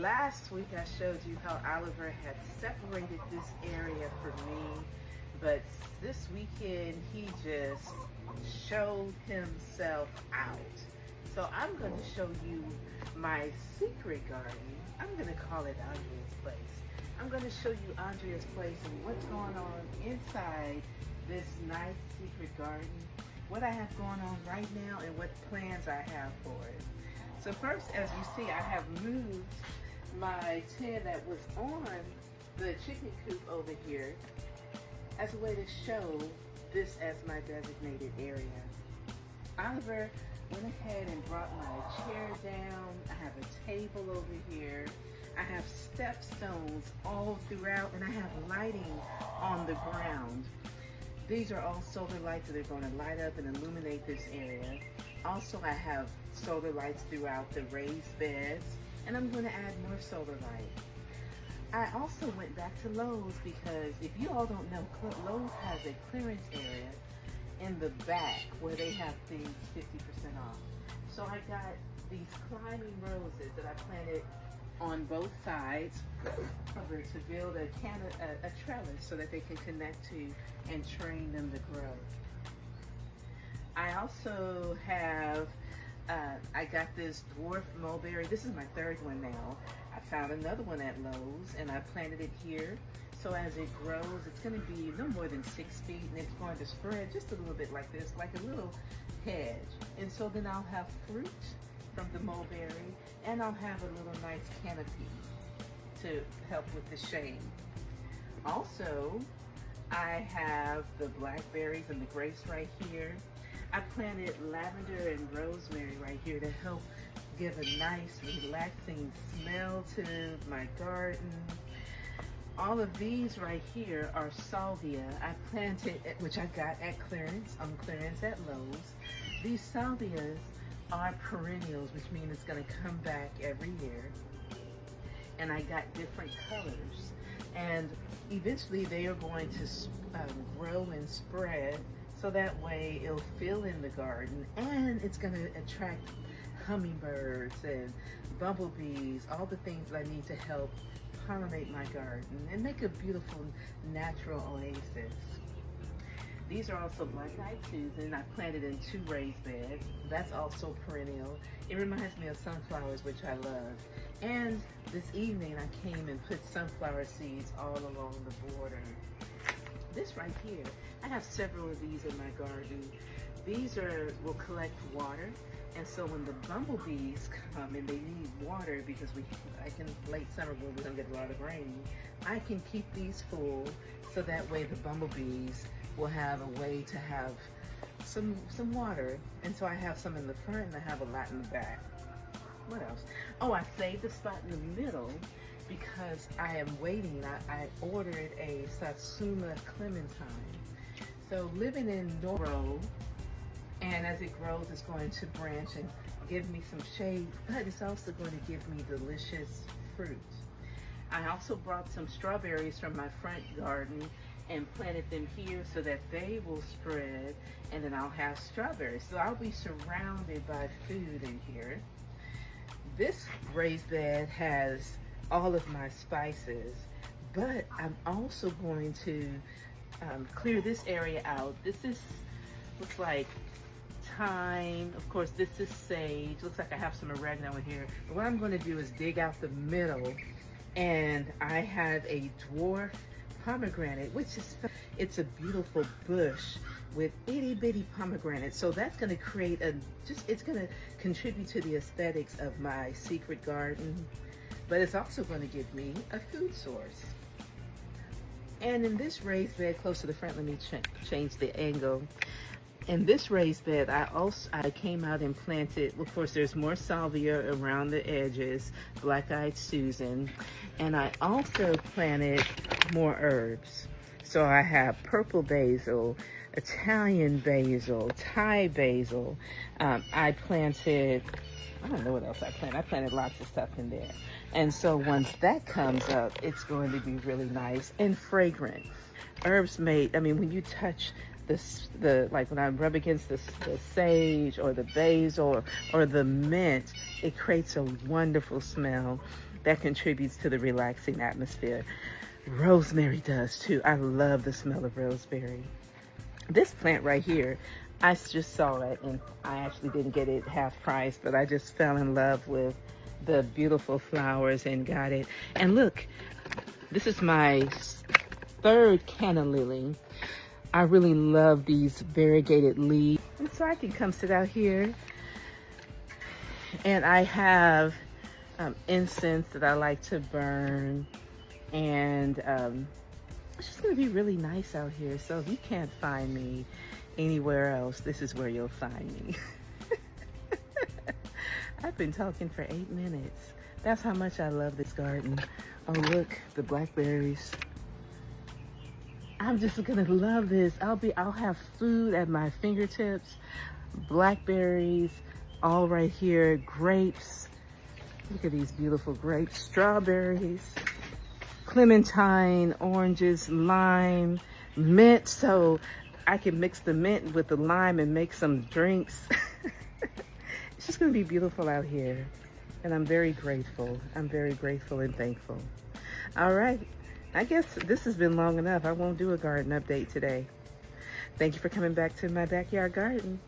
Last week I showed you how Oliver had separated this area for me, but this weekend he just showed himself out. So I'm going to show you my secret garden. I'm going to call it Andrea's Place. I'm going to show you Andrea's Place and what's going on inside this nice secret garden, what I have going on right now, and what plans I have for it. So first, as you see, I have moved my tin that was on the chicken coop over here as a way to show this as my designated area. Oliver went ahead and brought my chair down. I have a table over here. I have step stones all throughout, and I have lighting on the ground. These are all solar lights that are going to light up and illuminate this area. Also, I have solar lights throughout the raised beds, and I'm going to add more solar light. I also went back to Lowe's because if you all don't know, Lowe's has a clearance area in the back where they have things 50% off. So I got these climbing roses that I planted on both sides cover to build a trellis so that they can connect to and train them to grow. I also have I got this dwarf mulberry. This is my third one now. I found another one at Lowe's and I planted it here. So as it grows, it's going to be no more than 6 feet, and it's going to spread just a little bit like this, like a little hedge. And so then I'll have fruit from the mulberry, and I'll have a little nice canopy to help with the shade. Also, I have the blackberries and the grapes right here. I planted lavender and rosemary right here to help give a nice relaxing smell to my garden. All of these right here are salvia. I planted, which I got at clearance, on clearance at Lowe's. These salvias are perennials, which means it's going to come back every year. And I got different colors. And eventually they are going to grow and spread, so that way it'll fill in the garden, and it's going to attract hummingbirds and bumblebees, all the things that I need to help pollinate my garden and make a beautiful natural oasis. These are also black-eyed Susan. I planted in 2 raised beds. That's also perennial. It reminds me of sunflowers, which I love. And this evening I came and put sunflower seeds all along the border. This right here, I have several of these in my garden. These will collect water, and so when the bumblebees come and they need water, because late summer when we don't get a lot of rain, I can keep these full, so that way the bumblebees will have a way to have some water. And so I have some in the front and I have a lot in the back. What else? Oh, I saved a spot in the middle because I am waiting. I ordered a Satsuma clementine. So living in Noro, and as it grows, it's going to branch and give me some shade, but it's also going to give me delicious fruit. I also brought some strawberries from my front garden and planted them here so that they will spread, and then I'll have strawberries. So I'll be surrounded by food in here. This raised bed has all of my spices, but I'm also going to clear this area out. Looks like thyme. Of course, this is sage. Looks like I have some oregano in here. But what I'm going to do is dig out the middle, and I have a dwarf pomegranate, it's a beautiful bush with itty bitty pomegranates. So that's going to create it's going to contribute to the aesthetics of my secret garden, but it's also going to give me a food source. And in this raised bed close to the front, let me change the angle. In this raised bed, I came out and planted, of course, there's more salvia around the edges, black-eyed Susan, and I also planted more herbs. So I have purple basil, Italian basil, Thai basil. I don't know what else I planted. I planted lots of stuff in there. And so once that comes up, it's going to be really nice and fragrant. Herbs when you touch when I rub against the sage or the basil or the mint, it creates a wonderful smell. that contributes to the relaxing atmosphere. Rosemary does too. I love the smell of rosemary. This plant right here, I just saw it and I actually didn't get it half price, but I just fell in love with the beautiful flowers and got it. And look, this is my third canna lily. I really love these variegated leaves. And so I can come sit out here, and I have incense that I like to burn, and it's just gonna be really nice out here. So if you can't find me anywhere else, this is where you'll find me. I've been talking for 8 minutes. That's how much I love this garden. Oh look, the blackberries. I'm just gonna love this. I'll have food at my fingertips. Blackberries, all right here. Grapes. Look at these beautiful grapes. Strawberries, clementine, oranges, lime, mint. So I can mix the mint with the lime and make some drinks. It's just gonna be beautiful out here. And I'm very grateful. I'm very grateful and thankful. All right. I guess this has been long enough. I won't do a garden update today. Thank you for coming back to my backyard garden.